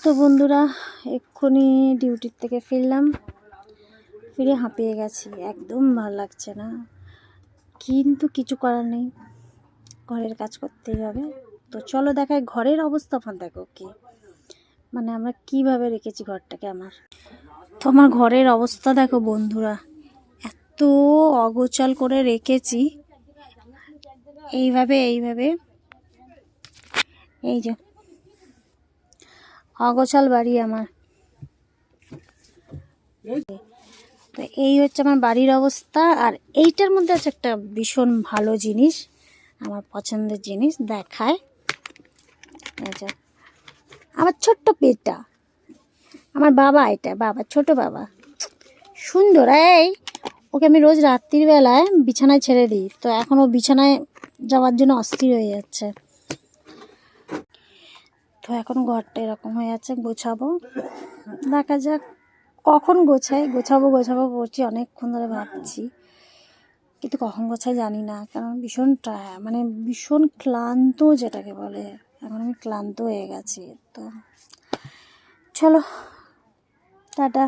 তো বন্ধুরা, এক্ষুনি ডিউটির থেকে ফিরলাম। ফিরে হাঁপিয়ে গেছি, একদম ভালো লাগছে না, কিন্তু কিছু করার নেই, ঘরের কাজ করতেই হবে। তো চলো দেখাই ঘরের অবস্থা। দেখো কি মানে আমরা কিভাবে রেখেছি ঘরটাকে। তো আমার ঘরের অবস্থা দেখো বন্ধুরা, এত অগোছাল করে রেখেছি। এইভাবে এই যে অগোছাল বাড়ি আমার। তো এই হচ্ছে আমার বাড়ির অবস্থা। আর এইটার মধ্যে আছে একটা ভীষণ ভালো জিনিস, আমার পছন্দের জিনিস দেখায়। আমার ছোট্ট পেটটা, আমার বাবা, এটা বাবা, ছোট বাবা, সুন্দর। এই ওকে আমি রোজ রাত্রির বেলায় বিছানায় ছেড়ে দিই, তো এখন ও বিছানায় যাওয়ার জন্য অস্থির হয়ে যাচ্ছে। তো এখন ঘরটা এরকম হয়ে যাচ্ছে, গোছাবো, দেখা যাক কখন গোছাবো করছি, অনেকক্ষণ ধরে ভাবছি, কিন্তু কখন গোছাই জানি না। কারণ ভীষণ ক্লান্ত, যেটাকে বলে, এখন আমি ক্লান্ত হয়ে গেছি। তো চলো টাটা।